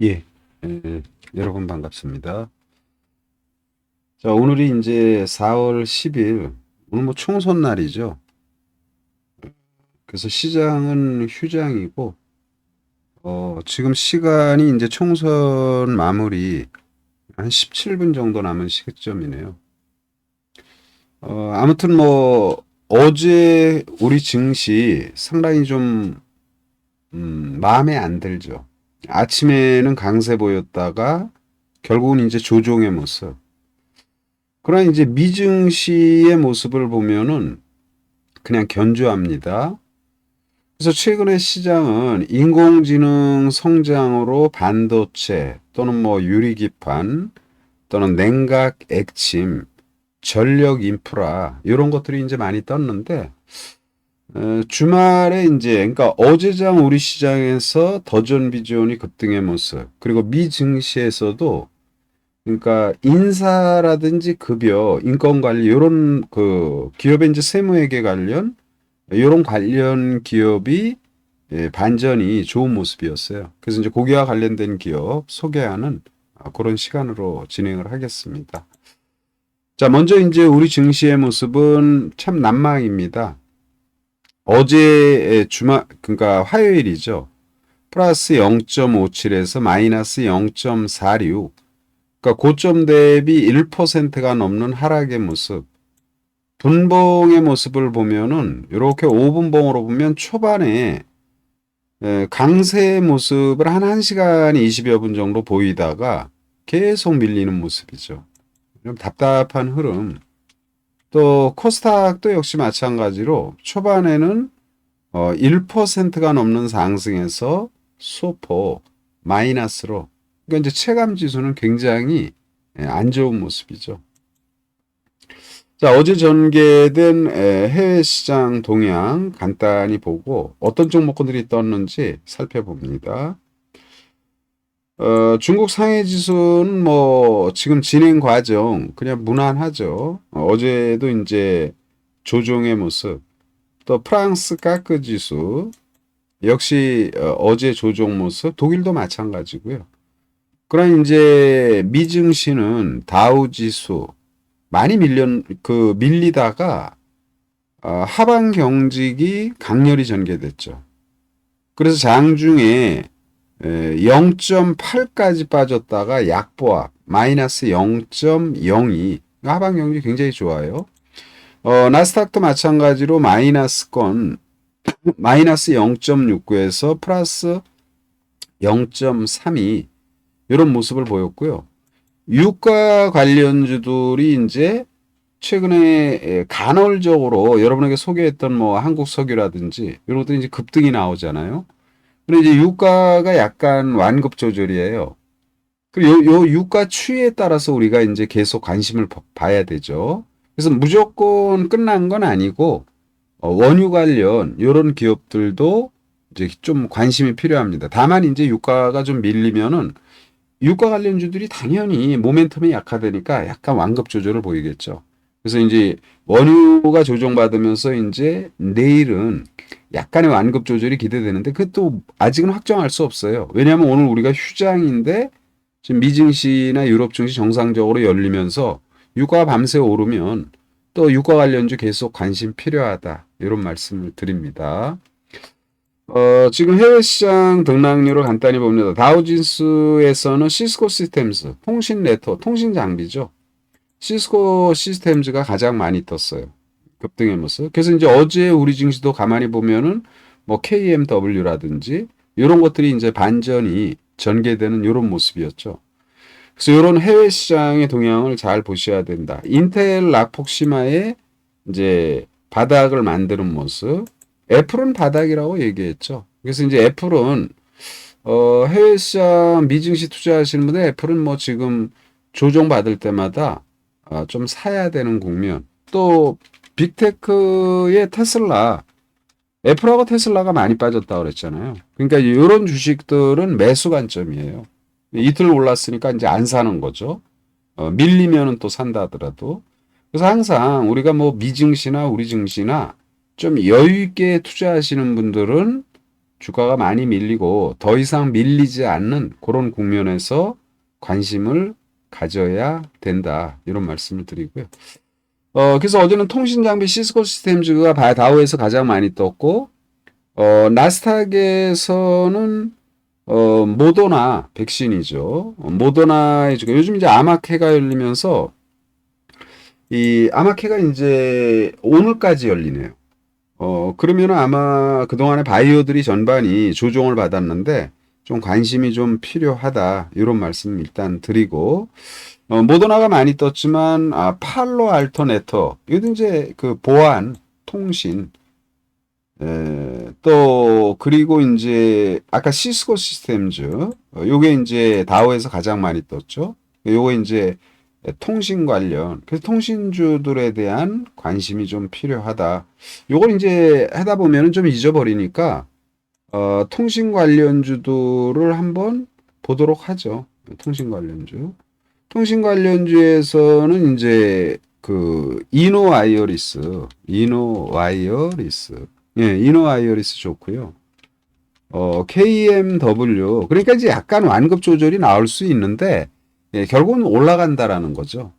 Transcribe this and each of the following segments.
예, 여러분 반갑습니다. 자, 오늘이 이제 4월 10일, 오늘 뭐 총선 날이죠. 그래서 시장은 휴장이고, 지금 시간이 이제 총선 마무리 한 17분 정도 남은 시점이네요. 아무튼 뭐, 어제 우리 증시 상당히 좀, 마음에 안 들죠. 아침에는 강세 보였다가, 결국은 이제 조종의 모습. 그러나 이제 미증시의 모습을 보면은 그냥 견조합니다. 그래서 최근에 시장은 인공지능 성장으로 반도체 또는 뭐 유리기판 또는 냉각 액침, 전력 인프라 이런 것들이 이제 많이 떴는데 주말에 이제 그러니까 어제장 우리 시장에서 더존 비존이 급등의 모습 그리고 미증시에서도 그러니까 인사라든지 급여, 인건관리 이런 그 기업의 이제 세무회계 관련 이런 관련 기업이 반전이 좋은 모습이었어요. 그래서 이제 고기와 관련된 기업 소개하는 그런 시간으로 진행을 하겠습니다. 자, 먼저 이제 우리 증시의 모습은 참 난망입니다. 어제 주말 그러니까 화요일이죠. 플러스 0.57에서 마이너스 0.46. 그러니까 고점 대비 1%가 넘는 하락의 모습. 분봉의 모습을 보면은 이렇게 5분봉으로 보면 초반에 강세의 모습을 한 1시간 20여 분 정도 보이다가 계속 밀리는 모습이죠. 좀 답답한 흐름. 또 코스닥도 역시 마찬가지로 초반에는 1%가 넘는 상승에서 소폭 마이너스로 그러니까 이제 체감 지수는 굉장히 안 좋은 모습이죠. 자, 어제 전개된 해외 시장 동향 간단히 보고 어떤 종목군들이 떴는지 살펴봅니다. 중국 상해 지수는 뭐 지금 진행 과정 그냥 무난하죠. 어제도 이제 조정의 모습, 또 프랑스 까크 지수 역시 어제 조정 모습, 독일도 마찬가지고요. 그러나 이제 미증시는 다우 지수 많이 밀리다가 하방 경직이 강렬히 전개됐죠. 그래서 장중에 0.8까지 빠졌다가 약보합 마이너스 0.02 하방 경직 굉장히 좋아요. 나스닥도 마찬가지로 마이너스권 마이너스 0.69에서 플러스 0.32 이런 모습을 보였고요. 유가 관련주들이 이제 최근에 간헐적으로 여러분에게 소개했던 뭐 한국석유라든지 이런 것들이 이제 급등이 나오잖아요. 근데 이제 유가가 약간 완급 조절이에요. 그리고 요 유가 추이에 따라서 우리가 이제 계속 관심을 봐야 되죠. 그래서 무조건 끝난 건 아니고 원유 관련 이런 기업들도 이제 좀 관심이 필요합니다. 다만 이제 유가가 좀 밀리면은 유가 관련주들이 당연히 모멘텀이 약화되니까 약간 완급 조절을 보이겠죠. 그래서 이제 원유가 조정받으면서 이제 내일은 약간의 완급 조절이 기대되는데 그것도 아직은 확정할 수 없어요. 왜냐하면 오늘 우리가 휴장인데 지금 미증시나 유럽 증시 정상적으로 열리면서 유가 밤새 오르면 또 유가 관련주 계속 관심 필요하다. 이런 말씀을 드립니다. 지금 해외 시장 등락률을 간단히 봅니다. 다우지수에서는 시스코 시스템즈, 통신 네트워크, 통신 장비죠. 시스코 시스템즈가 가장 많이 떴어요. 급등의 모습. 그래서 이제 어제 우리 증시도 가만히 보면은 뭐 KMW라든지 이런 것들이 이제 반전이 전개되는 이런 모습이었죠. 그래서 이런 해외 시장의 동향을 잘 보셔야 된다. 인텔 락폭시마의 이제 바닥을 만드는 모습. 애플은 바닥이라고 얘기했죠. 그래서 이제 애플은 해외 시장 미증시 투자하시는 분들 애플은 뭐 지금 조정받을 때마다 좀 사야 되는 국면. 또 빅테크의 테슬라, 애플하고 테슬라가 많이 빠졌다고 그랬잖아요. 그러니까 이런 주식들은 매수 관점이에요. 이틀 올랐으니까 이제 안 사는 거죠. 밀리면은 또 산다 하더라도. 그래서 항상 우리가 뭐 미증시나 우리 증시나 좀 여유 있게 투자하시는 분들은 주가가 많이 밀리고 더 이상 밀리지 않는 그런 국면에서 관심을 가져야 된다. 이런 말씀을 드리고요. 그래서 어제는 통신장비 시스코 시스템즈가 다우에서 가장 많이 떴고, 나스닥에서는 모더나 백신이죠. 모더나의 주가 요즘 이제 아마케가 열리면서 이 아마케가 이제 오늘까지 열리네요. 그러면 아마 그동안에 바이오들이 전반이 조정을 받았는데 좀 관심이 좀 필요하다. 이런 말씀 일단 드리고, 모더나가 많이 떴지만, 팔로 알토 네트워크, 이것도 이제 그 보안, 통신, 또, 그리고 이제, 아까 시스코 시스템즈, 요게 이제 다우에서 가장 많이 떴죠. 요거 이제 통신 관련, 그래서 통신주들에 대한 관심이 좀 필요하다. 요걸 이제 하다 보면은 좀 잊어버리니까, 통신 관련주들을 한번 보도록 하죠. 통신 관련주. 통신 관련주에서는 이제 그 이노와이어리스, 예, 이노와이어리스 좋고요. KMW, 그러니까 이제 약간 완급 조절이 나올 수 있는데, 예, 결국은 올라간다라는 거죠.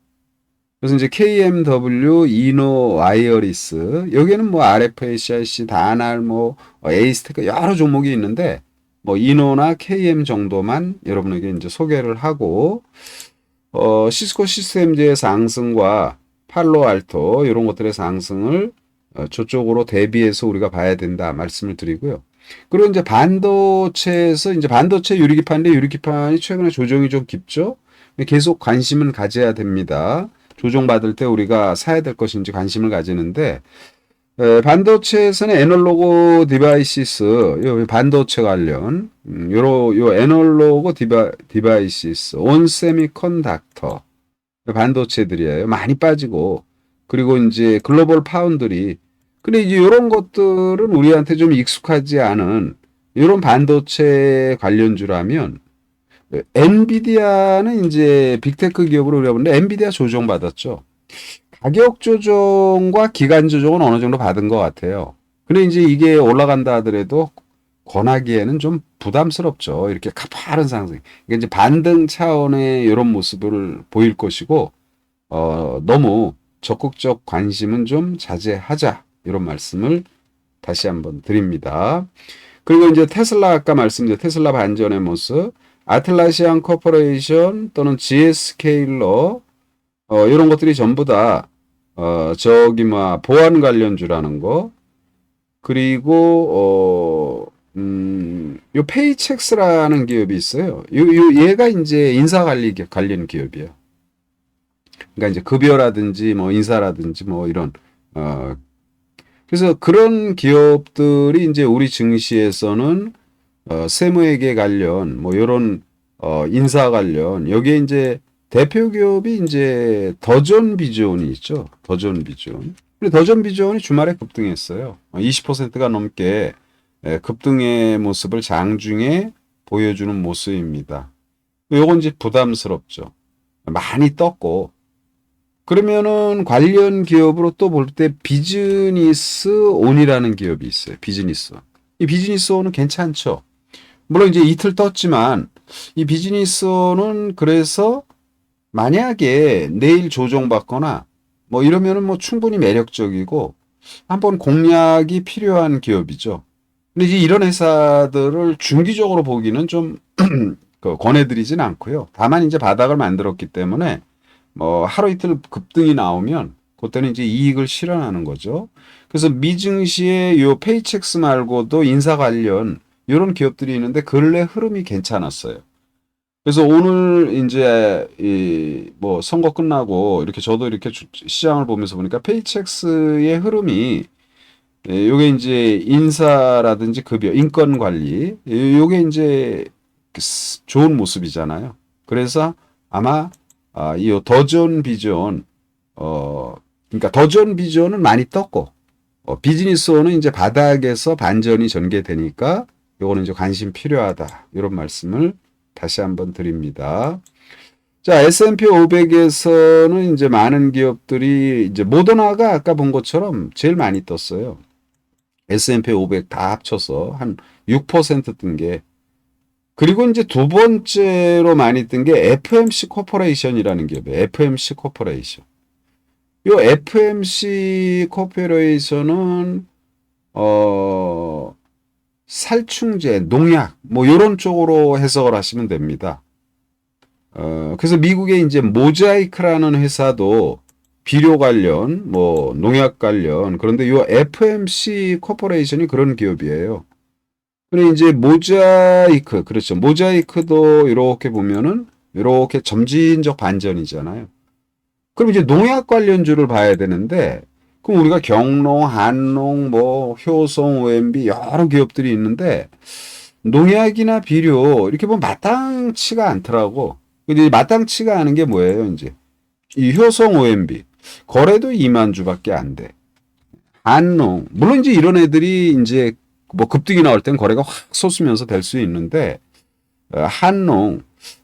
그래서 이제 KMW, 이노와이어리스, 여기에는 뭐 RFACIC, 다날, 뭐 에이스테크 여러 종목이 있는데, 뭐 이노나 KM 정도만 여러분에게 이제 소개를 하고, 시스코 시스템즈의 상승과 팔로알토 이런 것들의 상승을 저쪽으로 대비해서 우리가 봐야 된다 말씀을 드리고요. 그리고 이제 반도체에서 이제 반도체 유리기판인데 유리기판이 최근에 조정이 좀 깊죠. 계속 관심은 가져야 됩니다. 조정받을 때 우리가 사야 될 것인지 관심을 가지는데, 반도체에서는 애널로그 디바이시스, 요 반도체 관련, 요 애널로그 디바이시스, 온 세미컨덕터, 반도체들이에요. 많이 빠지고, 그리고 이제 글로벌 파운드리. 근데 이제 이런 것들은 우리한테 좀 익숙하지 않은 이런 반도체 관련주라면, 엔비디아는 이제 빅테크 기업으로 우리가 보는데 엔비디아 조정받았죠. 가격 조정과 기간 조정은 어느 정도 받은 것 같아요. 근데 이제 이게 올라간다 하더라도 권하기에는 좀 부담스럽죠. 이렇게 가파른 상승. 이게 이제 반등 차원의 이런 모습을 보일 것이고, 너무 적극적 관심은 좀 자제하자. 이런 말씀을 다시 한번 드립니다. 그리고 이제 테슬라 아까 말씀드린 테슬라 반전의 모습, 아틀라시안 코퍼레이션 또는 GS케일러 이런 것들이 전부 다 보안 관련주라는 거, 그리고 요 페이첵스라는 기업이 있어요. 얘가 이제 인사 관련 기업이에요. 그러니까 이제 급여라든지 뭐 인사라든지 뭐 이런 그래서 그런 기업들이 이제 우리 증시에서는 세무회계 관련 뭐 이런 인사 관련 여기에 이제 대표 기업이 이제 더존 비전이 있죠. 더존 비전. 근데 더존 비전이 주말에 급등했어요. 20%가 넘게 급등의 모습을 장중에 보여주는 모습입니다. 요건 이제 부담스럽죠. 많이 떴고. 그러면은 관련 기업으로 또 볼 때 비즈니스 온이라는 기업이 있어요. 비즈니스 온. 이 비즈니스 온은 괜찮죠. 물론 이제 이틀 떴지만 이 비즈니스 온은 그래서 만약에 내일 조정받거나 뭐 이러면은 뭐 충분히 매력적이고 한번 공략이 필요한 기업이죠. 근데 이제 이런 회사들을 중기적으로 보기는 좀 권해드리진 않고요. 다만 이제 바닥을 만들었기 때문에 뭐 하루 이틀 급등이 나오면 그때는 이제 이익을 실현하는 거죠. 그래서 미증시의 요 페이첵스 말고도 인사 관련 이런 기업들이 있는데 근래 흐름이 괜찮았어요. 그래서 오늘 이제 이 뭐 선거 끝나고 이렇게 저도 이렇게 시장을 보면서 보니까 페이첵스의 흐름이 요게 이제 인사라든지 급여, 인권 관리 요게 이제 좋은 모습이잖아요. 그래서 아마 이 더존 비전 그러니까 더존 비전은 많이 떴고 비즈니스원은 이제 바닥에서 반전이 전개되니까 요거는 이제 관심 필요하다. 이런 말씀을 다시 한번 드립니다. 자, S&P 500에서는 이제 많은 기업들이 이제 모더나가 아까 본 것처럼 제일 많이 떴어요. S&P 500 다 합쳐서 한 6%뜬 게, 그리고 이제 두 번째로 많이 뜬 게 FMC 코퍼레이션이라는 기업이에요. FMC 코퍼레이션. 요 FMC 코퍼레이션은 살충제, 농약 뭐 요런 쪽으로 해석을 하시면 됩니다. 그래서 미국의 이제 모자이크라는 회사도 비료 관련, 뭐 농약 관련, 그런데 요 FMC 코퍼레이션이 그런 기업이에요. 근데 이제 모자이크, 그렇죠. 모자이크도 이렇게 보면은 이렇게 점진적 반전이잖아요. 그럼 이제 농약 관련주를 봐야 되는데, 그럼 우리가 경농, 한농, 뭐 효성, OMB 여러 기업들이 있는데 농약이나 비료 이렇게 보면 마땅치가 않더라고. 근데 마땅치가 않은 게 뭐예요, 이제? 이 효성 OMB 거래도 2만 주밖에 안 돼. 한농 물론 이제 이런 애들이 이제 뭐 급등이 나올 땐 거래가 확 솟으면서 될 수 있는데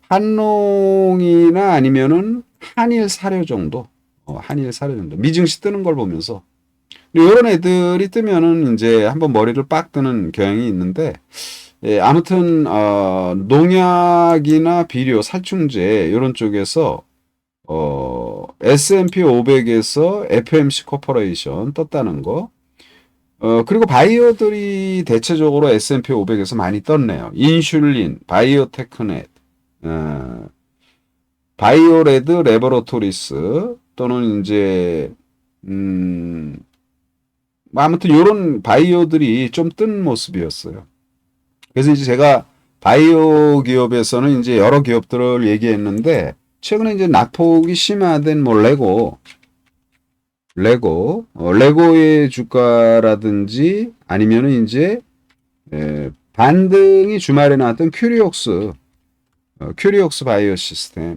한농이나 아니면은 한일 사료 정도, 한일 사료 정도 미증시 뜨는 걸 보면서 이런 애들이 뜨면은 이제 한번 머리를 빡 뜨는 경향이 있는데, 예, 아무튼 농약이나 비료, 살충제 이런 쪽에서 S&P 500에서 FMC 코퍼레이션 떴다는 거. 그리고 바이오들이 대체적으로 S&P 500에서 많이 떴네요. 인슐린, 바이오테크넷, 바이오레드 레버러토리스 또는 이제 뭐 아무튼 이런 바이오들이 좀 뜬 모습이었어요. 그래서 이제 제가 바이오 기업에서는 이제 여러 기업들을 얘기했는데 최근에 이제 낙폭이 심화된 뭐 레고의 주가라든지 아니면은 이제 반등이 주말에 나왔던 큐리옥스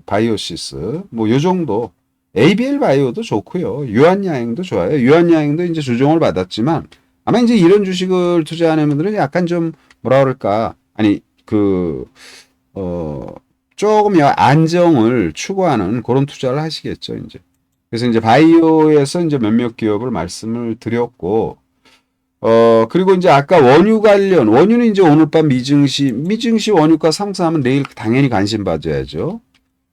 바이오시스 뭐 요 정도. ABL 바이오도 좋고요. 유한양행도 좋아요. 유한양행도 이제 조정을 받았지만 아마 이제 이런 주식을 투자하는 분들은 약간 좀 뭐라 그럴까, 아니 조금 안정을 추구하는 그런 투자를 하시겠죠, 이제. 그래서 이제 바이오에서 이제 몇몇 기업을 말씀을 드렸고, 그리고 이제 아까 원유 관련, 원유는 이제 오늘 밤 미증시 원유가 상승하면 내일 당연히 관심 받아야죠.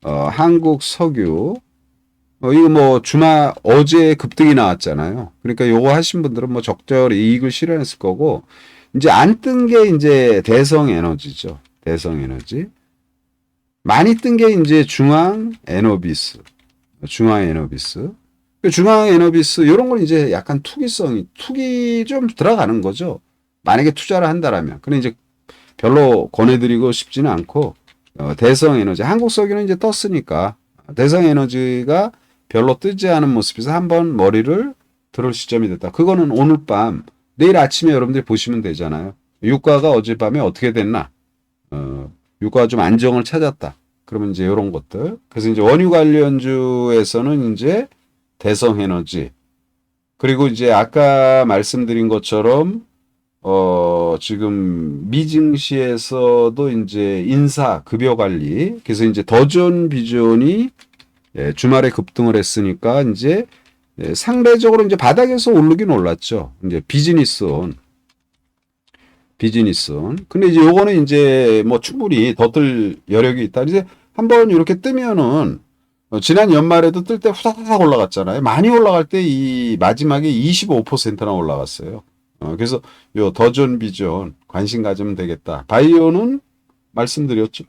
한국 석유, 이거 뭐 어제 급등이 나왔잖아요. 그러니까 요거 하신 분들은 뭐 적절히 이익을 실현했을 거고, 이제 안 뜬 게 이제 대성 에너지죠. 대성 에너지. 많이 뜬 게 이제 중앙 에너비스. 중앙 에너비스, 이런 건 이제 약간 투기 좀 들어가는 거죠. 만약에 투자를 한다라면. 근데 이제 별로 권해드리고 싶지는 않고, 대성 에너지. 한국 석유는 이제 떴으니까, 대성 에너지가 별로 뜨지 않은 모습에서 한번 머리를 들을 시점이 됐다. 그거는 오늘 밤, 내일 아침에 여러분들이 보시면 되잖아요. 유가가 어젯밤에 어떻게 됐나? 유가가 좀 안정을 찾았다. 그러면 이제 이런 것들. 그래서 이제 원유 관련주에서는 이제 대성 에너지. 그리고 이제 아까 말씀드린 것처럼, 지금 미증시에서도 이제 인사, 급여 관리. 그래서 이제 더존 비존이 주말에 급등을 했으니까 이제 상대적으로 이제 바닥에서 오르긴 올랐죠. 이제 비즈니스온. 근데 이제 요거는 이제 뭐 충분히 더 뜰 여력이 있다. 이제 한번 이렇게 뜨면은 지난 연말에도 뜰 때 후다닥 올라갔잖아요. 많이 올라갈 때 이 마지막에 25%나 올라갔어요. 그래서 요 더존 비전 관심 가지면 되겠다. 바이오는 말씀드렸죠.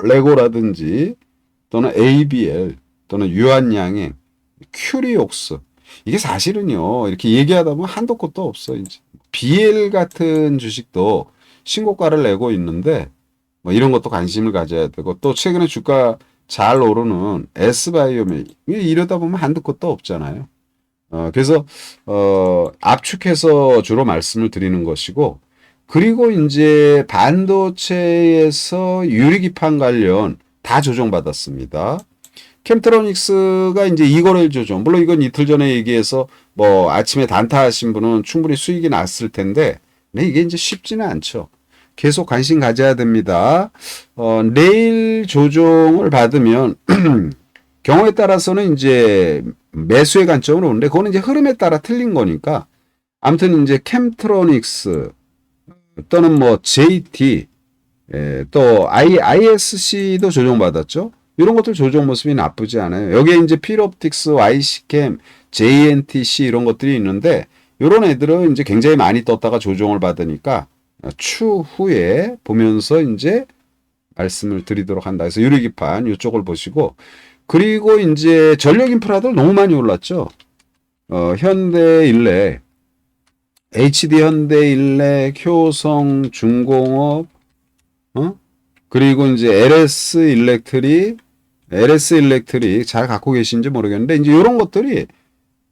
레고라든지 또는 ABL 또는 유한양행, 큐리옥스. 이게 사실은요, 이렇게 얘기하다 보면 한도 끝도 없어, 이제. BL 같은 주식도 신고가를 내고 있는데, 뭐 이런 것도 관심을 가져야 되고, 또 최근에 주가 잘 오르는 S바이오메, 이러다 보면 한도 끝도 없잖아요. 그래서, 압축해서 주로 말씀을 드리는 것이고, 그리고 이제 반도체에서 유리기판 관련 다 조정받았습니다. 캠트로닉스가 이제 이거를 조정. 물론 이건 이틀 전에 얘기해서 뭐 아침에 단타하신 분은 충분히 수익이 났을 텐데, 근데 이게 이제 쉽지는 않죠. 계속 관심 가져야 됩니다. 내일 조정을 받으면 경우에 따라서는 이제 매수의 관점으로 오는데, 그거는 이제 흐름에 따라 틀린 거니까 아무튼 이제 캠트로닉스 또는 뭐 JT 또 ISC도 조정받았죠. 이런 것들 조정 모습이 나쁘지 않아요. 여기에 이제 필옵틱스, YC캠, JNTC 이런 것들이 있는데 이런 애들은 이제 굉장히 많이 떴다가 조정을 받으니까 추후에 보면서 이제 말씀을 드리도록 한다. 그래서 유리기판 이쪽을 보시고 그리고 이제 전력 인프라들 너무 많이 올랐죠. 현대일렉, HD 현대일렉, 효성, 중공업, 그리고 이제 LS 일렉트릭 잘 갖고 계신지 모르겠는데 이제 이런 것들이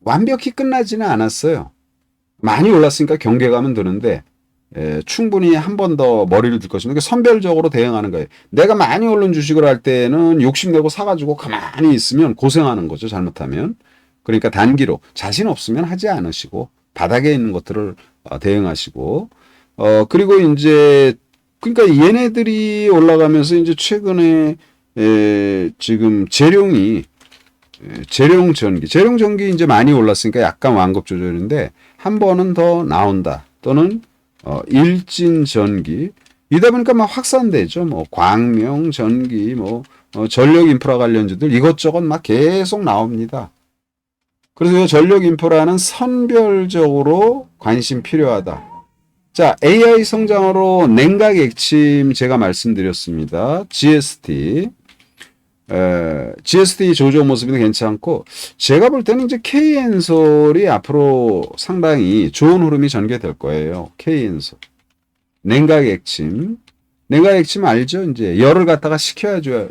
완벽히 끝나지는 않았어요. 많이 올랐으니까 경계감은 드는데 충분히 한 번 더 머리를 들 것입니다. 선별적으로 대응하는 거예요. 내가 많이 오른 주식을 할 때는 욕심내고 사가지고 가만히 있으면 고생하는 거죠. 잘못하면. 그러니까 단기로 자신 없으면 하지 않으시고 바닥에 있는 것들을 대응하시고 그리고 이제 그러니까 얘네들이 올라가면서 이제 최근에 지금 재룡 전기 이제 많이 올랐으니까 약간 완급 조절인데 한 번은 더 나온다. 또는 일진 전기 이다 보니까 막 확산되죠. 뭐 광명 전기 뭐 전력 인프라 관련주들 이것저것 막 계속 나옵니다. 그래서 이 전력 인프라는 선별적으로 관심 필요하다. 자, AI 성장으로 냉각 액침 제가 말씀드렸습니다. GST. GST 조정 모습이 괜찮고, 제가 볼 때는 이제 K엔솔이 앞으로 상당히 좋은 흐름이 전개될 거예요. K엔솔. 냉각 액침. 냉각 액침 알죠? 이제 열을 갖다가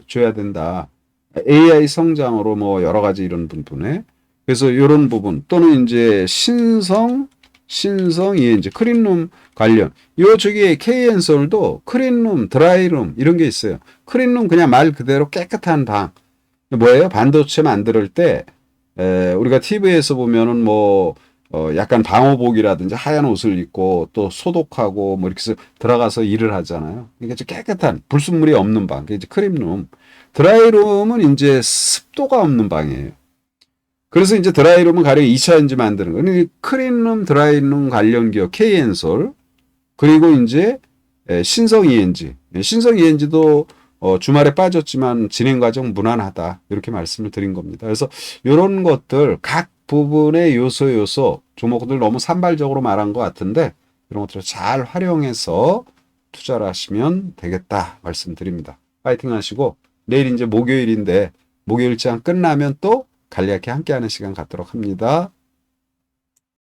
줘야 된다. AI 성장으로 뭐 여러 가지 이런 부분에. 그래서 이런 부분 또는 이제 신성 ENG 클린룸 관련 저기 K엔솔도 클린룸 드라이룸 이런 게 있어요. 클린룸 그냥 말 그대로 깨끗한 방 뭐예요? 반도체 만들 때 우리가 TV에서 보면은 뭐 약간 방호복이라든지 하얀 옷을 입고 또 소독하고 뭐 이렇게 해서 들어가서 일을 하잖아요. 그러니까 깨끗한 불순물이 없는 방. 그게 이제 클린룸. 드라이룸은 이제 습도가 없는 방이에요. 그래서 이제 드라이룸은 가령 2차 전지 만드는 거. 그러니까 클린룸, 드라이룸 관련 기업 K엔솔 그리고 이제 신성 ENG. 신성 ENG도 주말에 빠졌지만 진행 과정 무난하다. 이렇게 말씀을 드린 겁니다. 그래서 이런 것들 각 부분의 요소 종목들 너무 산발적으로 말한 것 같은데 이런 것들을 잘 활용해서 투자를 하시면 되겠다 말씀드립니다. 파이팅 하시고 내일 이제 목요일인데 목요일장 끝나면 또 간략히 함께하는 시간 갖도록 합니다.